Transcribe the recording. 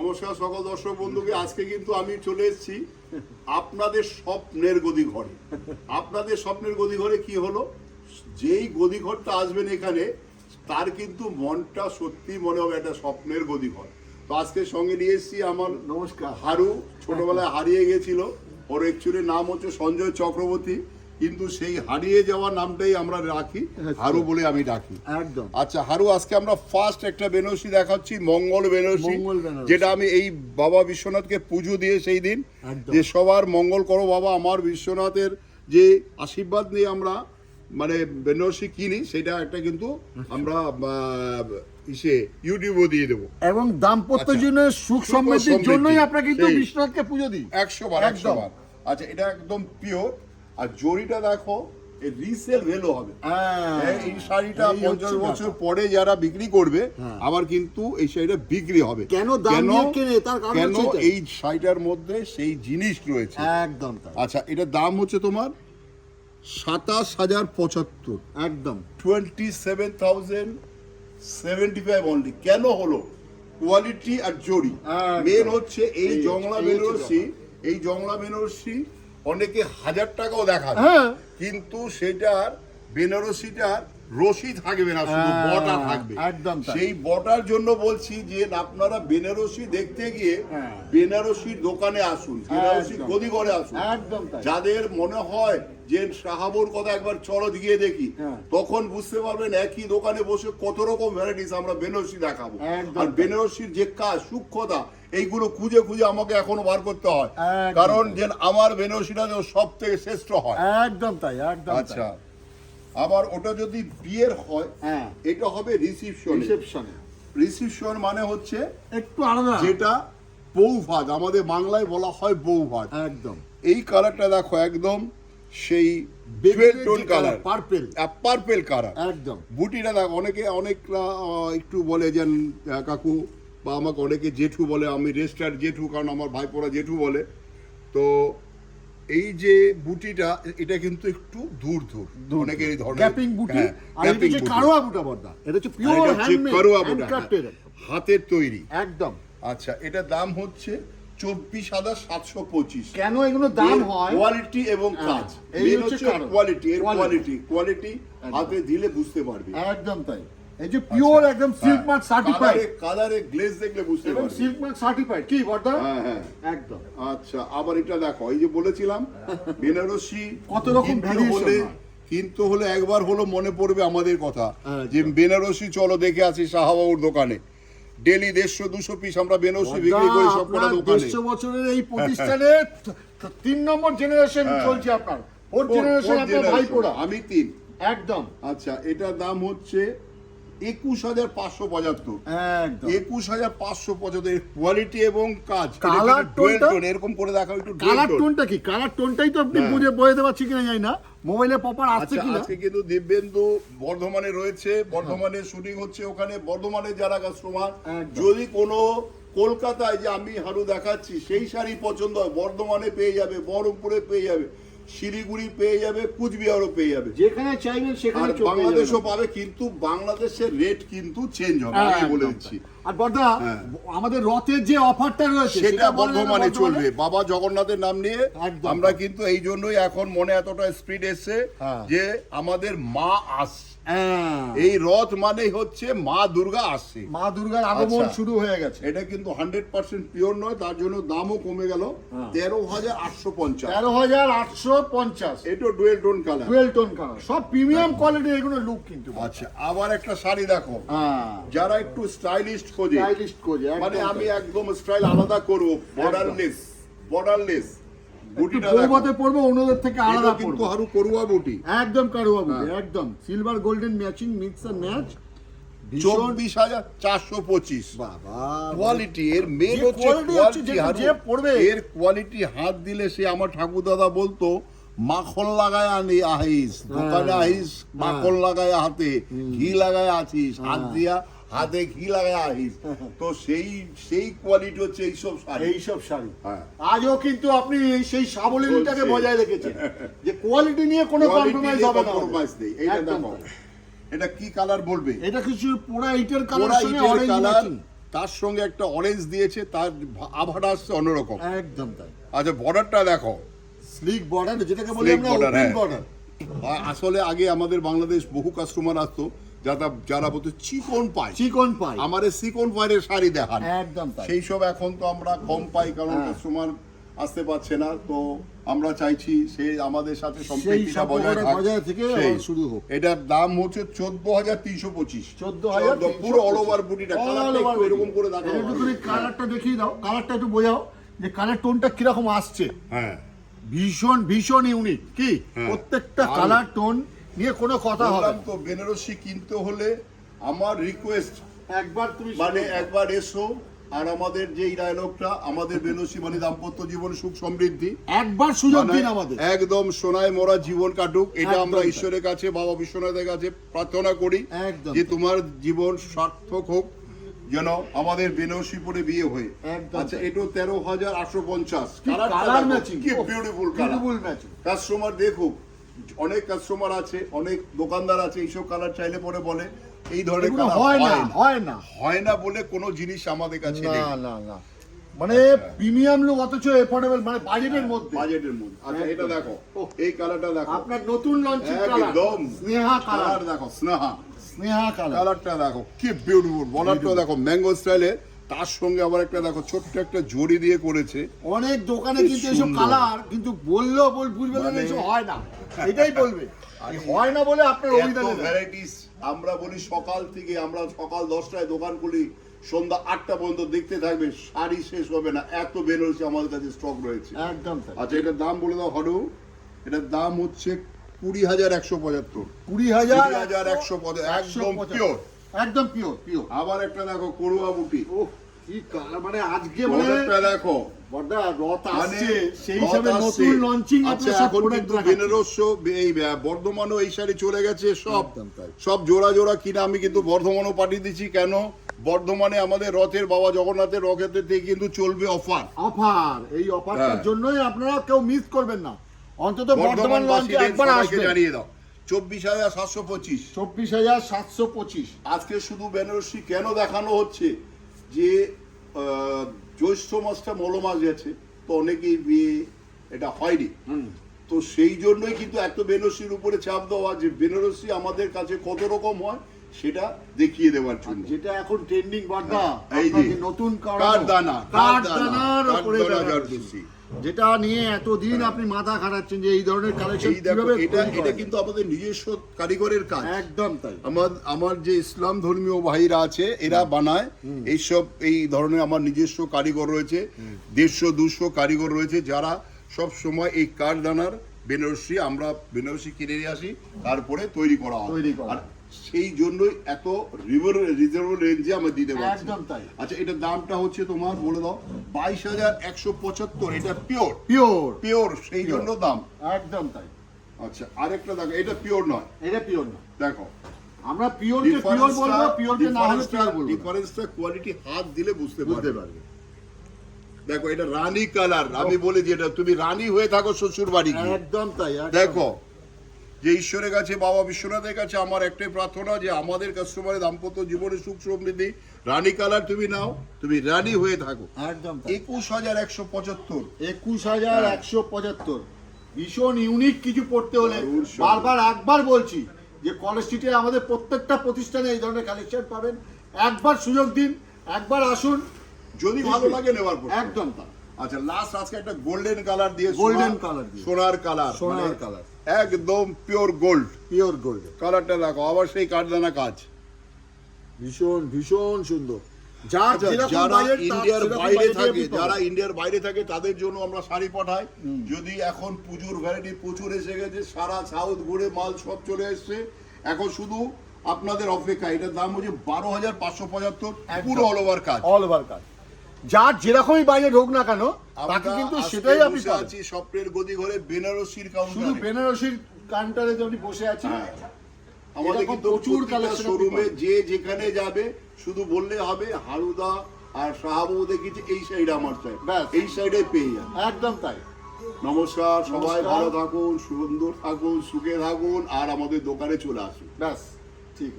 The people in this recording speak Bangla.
নমস্কার সকল দর্শক বন্ধুকে। আজকে কিন্তু আমি চলে এসেছি আপনাদের স্বপ্নের গদি ঘরে। আপনাদের স্বপ্নের গদি ঘরে কি হলো, যেই গদি ঘরটা আসবেন এখানে তার কিন্তু মনটা সত্যি মনে হবে একটা স্বপ্নের গদি ঘর। তো আজকে সঙ্গে নিয়ে এসেছি আমার নমস্কার হারু, ছোটবেলায় হারিয়ে গেছিল। ওর অ্যাকচুয়ালি নাম হচ্ছে সঞ্জয় চক্রবর্তী, কিন্তু সেই হারিয়ে যাওয়া নামটাই আমরা রাখি, হারু বলে আমি ডাকি। একদম। আচ্ছা হারু, আজকে আমরা ফার্স্ট একটা বেনারসি দেখাচ্ছি, মঙ্গল বেনারসি, মঙ্গল বেনারসি। যেটা আমি এই বাবা বিশ্বনাথকে পুজো দিয়ে সেই দিন একদম। যে সবার মঙ্গল করো বাবা, আমার বিশ্বনাথের যে আশীর্বাদ নিয়ে আমরা মানে বেনারসি কিনি, সেটা একটা কিন্তু আমরা ইউটিউবে দিয়ে দেবো। এবং দাম্পত্য আচ্ছা। জীবনের সুখ সুখ সমৃদ্ধির সমৃদ্ধি। জন্যই আমরা কিন্তু সেই। বিশ্বনাথকে পুজো দিই 100 বার 100 বার। আচ্ছা, এটা একদম পিওর। আর জরিটা দেখো, এই রিসেল ভ্যালু হবে। এই শাড়িটা 50 বছর পরে যারা বিক্রি করবে, আবার কিন্তু এই শাড়িটা বিক্রি হবে। কেন দাম দিয়ে কেনে তার কারণ কেন হচ্ছে এই শাড়িটার মধ্যে সেই জিনিস রয়েছে। একদম তাই। আচ্ছা, এটার দাম হচ্ছে তোমার 27,075, একদম 27,075 অনলি। কেন হলো? কোয়ালিটি আর জরি মেন হচ্ছে। এই জংলা বেনারসি, এই জংলা বেনারসি অনেকে 1000 টাকাও দেখাবে, কিন্তু সেটার বেনারসিটার রশি থাকবে না, শুধু বটা থাকবে। একদম তাই। সেই বটার জন্য বলছি যে আপনারা বেনারসি দেখতে গিয়ে বেনারসির দোকানে আসুন, বেনারসি গদি ঘরে আসুন। একদম তাই। যাদের মনে হয় যে সাহাবুর কথা একবার চলো গিয়ে দেখি, তখন বুঝতে পারবেন একই দোকানে বসে কত রকম ভ্যারাইটিস আমরা বেনারসি দেখাবো। আর বেনারসির যে কাজ, সূক্ষ্মতা, এইগুলো খুঁজে খুঁজে আমাকে এখনো বার করতে হয়, কারণ যে আমার বেনারসিটা সব থেকে শ্রেষ্ঠ হয়। একদম তাই, একদম তাই। আচ্ছা, আবার ওটা যদি বিয়ের হয়, এটা হবে রিসিপশনে। রিসিপশন মানে হচ্ছে একটু আলাদা, যেটা বউ ভাত, আমাদের বাংলায় বলা হয় বউ ভাত। একদম। এই কালারটা দেখো, একদম সেই bell tone colour, purple, purple colour. একদম। বুটিটা দেখো, অনেকরা একটু বলে যে কাকু, বা আমাকে অনেকে জেঠু বলে, আমি রেজিস্টার জেঠু, কারণ আমার ভাইপোরা জেঠু বলে। তো এই যে বুটিটা, এটা কিন্তু একটু দূর অনেকে এই ধরনের গ্যাপিং বুটি। আর এটা হচ্ছে কারোয়া বুটা বর্দা, এটা হচ্ছে পিওর হ্যান্ডমেড, হ্যান্ডক্রাফটেড, হাতের তৈরি। একদম। আচ্ছা, এটা দাম হচ্ছে 24,725। কেন এগুলো দাম হয়? কোয়ালিটি এবং কাজ, এই হচ্ছে কোয়ালিটি। এর কোয়ালিটি হাতে দিলে বুঝতে পারবে। একদম তাই। এই যে পিওর একদম সিল্ক মার্ক সার্টিফাইড, কালারে গ্লেজ দেখলে বুঝতে পারবে, সিল্ক মার্ক সার্টিফাইড। কি বর্দা? হ্যাঁ একদম। আচ্ছা, আবার এটা দেখো, এই যে বলেছিলাম বেনারসি কত রকম ভ্যারিয়েশন হয়। কিন্তু হলে একবার হলো মনে পড়বে আমাদের কথা, যে বেনারসি চলো দেখে আসি শাহবাবুর দোকানে। ডেলি 150-200 পিস আমরা বেনারসি বিক্রি করি সব কটা দোকানে। 150 বছরের এই প্রতিষ্ঠানে 3 নম্বর জেনারেশন চলছে আপনার, 4th জেনারেশন আপনার ভাইপোরা, আমি 3। একদম। আচ্ছা, এটার দাম হচ্ছে 21,575। একদম 21,575। কোয়ালিটি এবং কাজ, কালার টোন এরকম করে দেখাও একটু। কালার টোনটা কি? কালার টোনটাই তো আপনি বুঝে বোঝাতে পারছি কিনা জানি না, মোবাইলে পপার আসছে কিনা। আজকে কিন্তু দিব্যেন্দু বর্ধমানে রয়েছে, বর্ধমানে শুটিং হচ্ছে, ওখানে বর্ধমানে যারা কাস্টমার, যদি কোনো কলকাতায় যে আমি হারু দেখাচ্ছি সেই শাড়ি পছন্দ হয়, বর্ধমানে পেয়ে যাবে, বহরমপুরে পেয়ে যাবে, শিলিগুড়ি পেয়ে যাবে, কুচবিহারও পেয়ে যাবে, যেখানে চাইবেন সেখানে। বাংলাদেশও পাবে, কিন্তু বাংলাদেশের রেট কিন্তু চেঞ্জ হবে, আমি বলে দিচ্ছি। আর বর্দা, আমাদের রথের যে অফারটা রয়েছে সেটা বর্ধমানে চলবে বাবা জগন্নাথের নাম নিয়ে। আমরা কিন্তু এই জন্যই এখন মনে এতটা স্পিড এসছে যে আমাদের মা আসছে। এই রথ মানেই হচ্ছে মা দুর্গা আসছে, মা দুর্গার আগমন শুরু হয়ে গেছে। এটা কিন্তু 100% পিওর নয়, তার জন্য দামও কমে গেল 13,850। 13,850। এটা dual tone colour, dual tone colour, সব প্রিমিয়াম কোয়ালিটির এগুলো লুক কিন্তু। আচ্ছা, আবার একটা শাড়ি দেখো, যারা একটু স্টাইলিশ খোঁজে, মানে আমি একদম স্টাইল আলাদা করবো, বর্ডারলেস বুটিটা বউভাতে পরবো, অন্যদের থেকে আলাদা কিন্তু হারু করুয়া বুটি, একদম কারুয়া বুটি, একদম silver golden matching, mix and match. 24,425। বাবা, কোয়ালিটি এর মেন হচ্ছে কোয়ালিটি। যে পড়বে এর কোয়ালিটি হাত দিলে, সে আমার ঠাকুর দাদা বলতো, মাখন লাগায় আনি আহিস দোকানে, আহিস মাখন লাগায় হাতে, ঘি লাগায় আছিস, হাত দিয়া হাতে ঘি লাগায় আহিস। তো সেই কোয়ালিটি হচ্ছে এইসব শাড়ি। আজও কিন্তু আপনি সেই সাবলীলতাকে বজায় রেখেছেন, যে কোয়ালিটি নিয়ে কোনো কম্প্রোমাইজ হবে না। এইটা দেখো, এটা কি কালার বলবে? এটা কিছু পোড়া ইটের কালার, কালার, তার সঙ্গে একটা অরেঞ্জ দিয়েছে, তার আভাটা আসছে অন্যরকম। একদম তাই। আচ্ছা বর্ডারটা দেখো, স্লিক বর্ডার, যেটাকে বলি Sleek আমরা border, ওপেন হ্যাঁ। বর্ডার। আসলে আগে আমাদের বাংলাদেশ বহু কাস্টমার আসতো যারা বলতো চিকন পাই, চিকন পাই, আমার চিকন পায়ের শাড়ি দেখান। একদম তাই। সেই সব এখন তো আমরা কম পাই, কারণ হ্যাঁ। কাস্টমার আসতে পারছে না। তো আমরা চাইছি সে আমাদের সাথে সেই সম্পৃক্ততা বজায় সম্পর্কটা থাক। বজায় থেকে সেই। আবার শুরু হোক। এটার দাম হচ্ছে 14,325। 14,325 পুরো অল ওভার বুটিটা এরকম করে দেখাও। একটুখানি কালারটা দেখিয়ে দাও, কালারটা একটু বোঝাও যে কালার টোনটা কিরকম আসছে। হ্যাঁ, ভীষণ ভীষণ ইউনিক। কি হ্যাঁ। প্রত্যেকটা দারুণ। কালার টোন নিয়ে কোনো কথা হবে বললাম না। তো বেনারসি কিনতে হলে আমার রিকোয়েস্ট, একবার তুমি মানে একবার এসো, আর আমাদের যে ডায়লগটা, আমাদের বেনারসি মানে দাম্পত্য জীবন সুখ সমৃদ্ধি, একবার সুযোগ মানে দিন আমাদের। একদম সোনায় মোরা জীবন কাটুক, এটা একদম আমরা তাই। ঈশ্বরের কাছে, বাবা বিশ্বনাথের কাছে প্রার্থনা করি একদম যে তাই। তোমার জীবন সার্থক হোক, যেন আমাদের বেনারসি পরে বিয়ে হয়ে। একদম আচ্ছা, তাই। এটা 13,850। কালার ম্যাচিং, কি beautiful colour. Beautiful matching. Customer দেখুক, অনেক কাস্টমার আছে, অনেক দোকানদার আছে, এইসব কালার চাইলে পরে বলে এই ধরনের এগুলো কালার হয় না, হয় না, হয় না বলে কোনো জিনিস আমাদের কাছে নেই। না না না, মানে প্রিমিয়াম লুক অথচ এফোর্ডেবল, মানে বাজেটের মধ্যে। বাজেটের মধ্যে। আচ্ছা এটা দেখো, এই কালারটা দেখো, আপনার নতুন লঞ্চিং কালার, একদম স্নেহা কালার, কালার দেখো, স্নেহা স্নেহা কালার। কালারটা দেখো কি বিউটিফুল। বলারটা দেখো ম্যাঙ্গো স্টাইলে, তার সঙ্গে আবার একটা দেখো ছোট্ট একটা জড়ি দিয়ে করেছে। অনেক দোকানে কি কিন্তু এইসব সুন্দর। কালার কিন্তু বললেও বুঝবে না, মানে- এইসব হয় না, এটাই বলবে। আর হয় না বলে আপনার এত অভিধানে দেয়। ভ্যারাইটিস। আমরা বলি সকাল থেকে, আমরা সকাল 10টায় দোকান খুলি, সন্ধ্যা 8টা পর্যন্ত দেখতে থাকবে, শাড়ি শেষ হবে না, এত বেনারসি আমাদের কাছে স্টক রয়েছে। একদম তাই। আচ্ছা এটার দাম বলে দাও হরু। এটার দাম হচ্ছে 20,175। 20,175, 20,175 একদম পিওর, একদম পিওর পিওর। আবার একটা দেখো করুয়া বুটি, ওহ কি কালার, মানে আজকে মানে বর্ডারটা দেখো, বড়দা রথ মানে আসছে, সেই রথ হিসাবে আসছে। নতুন লঞ্চিং আচ্ছা, আপনার সব এখন প্রোডাক্ট কিন্তু বেনারসও এই বর্ধমানও এই শাড়ি চলে গেছে সব, একদম তাই। সব জোড়া জোড়া কিনা আমি কিন্তু বর্ধমানও পাঠিয়ে দিচ্ছি। কেন? বর্ধমানে আমাদের রথের বাবা জগন্নাথের রথের থেকে কিন্তু চলবে অফার। অফার, এই অফারটার হ্যাঁ। জন্যই আপনারা কেউ মিস করবেন না, অন্তত বর্ধমান লঞ্চে বর্ধমানবাসীদের একবার সবাইকে আসবেন। জানিয়ে দাও 24,725। 24,725। আজকে শুধু বেনারসি কেন দেখানো হচ্ছে, যে জ্যৈষ্ঠ মাসটা মল মাস গেছে, তো অনেকেই বিয়ে এটা হয়নি, তো সেই জন্যই কিন্তু এত বেনারসির উপরে চাপ দেওয়া, যে বেনারসি আমাদের কাছে কত রকম হয় সেটা দেখিয়ে দেওয়ার জন্য। যেটা এখন ট্রেন্ডিং বর্দা, এই যে আপনাকে নতুন কাঠদানা, কাঠদানার উপরে কাঠদানা বেনারসি। জারদোসি। যেটা নিয়ে এতদিন আপনি মাথা খাটাচ্ছেন যে এই ধরনের কালেকশন এই দেখো, কিভাবে এটা তৈরি করা এটা যায়। কিন্তু আমাদের নিজস্ব কারিগরের কাজ। একদম তাই। আমার যে ইসলাম ধর্মীয় ভাইরা আছে, এরা বানায় এইসব, এই ধরনের আমার নিজস্ব কারিগর রয়েছে, 150-200 কারিগর রয়েছে, যারা সব সময় এই কাঠদানার বেনারসি, আমরা বেনারসি কিনে নিয়ে আসি, তারপরে তৈরি করা হয়। তৈরি করা। আর সেই জন্যই এত রিজনেবল রেঞ্জে আমরা দিতে পারছি। একদম তাই। আচ্ছা এটার দামটা হচ্ছে তোমার বলে দাও 22,175। এটা পিওর পিওর পিওর, সেই জন্য দাম। একদম তাই। আচ্ছা আরেকটা দেখো, এটা পিওর নয়, এটা পিওর না, দেখো আমরা পিওরকে পিওর বলবো, পিওরকে না হলে পিওর বলবো না। ডিফারেন্সটা কোয়ালিটি হাত দিলে বুঝতে বুঝতে পারবে। পারবে। দেখো এটা রানী কালার, আমি বলি যে এটা তুমি রানী হয়ে থাকো শ্বশুর বাড়ি গিয়ে। একদম তাই। একদম। দেখো, যে ঈশ্বরের কাছে, বাবা বিশ্বনাথের কাছে আমার একটাই প্রার্থনা, যে আমাদের কাস্টমারের দাম্পত্য জীবনে সুখ সমৃদ্ধি, রানী কালার তুমি নাও, তুমি রানী হয়ে থাকো। একদম তাই। 21,175। 21,175 ভীষণ ইউনিক কিছু পড়তে হলে দারুণ সুন্দর। বারবার একবার বলছি যে কলেজ স্ট্রিটে আমাদের প্রত্যেকটা প্রতিষ্ঠানে এই ধরনের কালেকশন পাবেন। একবার সুযোগ দিন, একবার আসুন, যদি ভালো লাগে নেওয়ার পর। একদম তা। আচ্ছা লাস্ট আজকে একটা গোল্ডেন কালার দিয়ে, Golden color দিয়ে। সোনার কালার, সোনার কালার, একদম পিওর গোল্ড পিওর গোল্ড, কালারটা দেখো, আবার সেই কাঠদানা কাজ। ভীষণ ভীষণ সুন্দর। যার আচ্ছা, যেরকম যারা budget, তার ইন্ডিয়ার সেরকম বাইরে budget থাকে, আপনি পাবেন। যারা ইন্ডিয়ার বাইরে থাকে তাদের জন্য আমরা শাড়ি পাঠাই। যদি এখন পুজোর ভ্যারাইটি প্রচুর এসে গেছে, সারা সাউথ ঘুরে মাল সব চলে এসছে, এখন শুধু আপনাদের অপেক্ষা। এটার দাম হচ্ছে 12,575, পুরো অল ওভার কাজ। অল ওভার কাজ। যার যেরকমই বাজেট হোক না কেন, তাকে আমরা কিন্তু আজকে সেটাই আপনি বসে পাবেন। আছি স্বপ্নের গদি ঘরে বেনারসির শুধু কাউন্টারে। বেনারসির কাউন্টারে যে আপনি বসে আছেন, আমাদের এরকম কিন্তু প্রচুর প্রচুর collection শোরুমে আপনি পাবেন। যে যেখানে যাবে শুধু বললে হবে হারুদা আর শাহাবু দেখেছি এই সাইডে আমার চাই, ব্যাস। এই সাইডে পেয়ে যাবে। একদম তাই। নমস্কার, সবাই নমস্কার। ভালো থাকুন, সুন্দর থাকুন, সুখে থাকুন, আর আমাদের দোকানে চলে আসুন। ব্যাস, ঠিক আছে।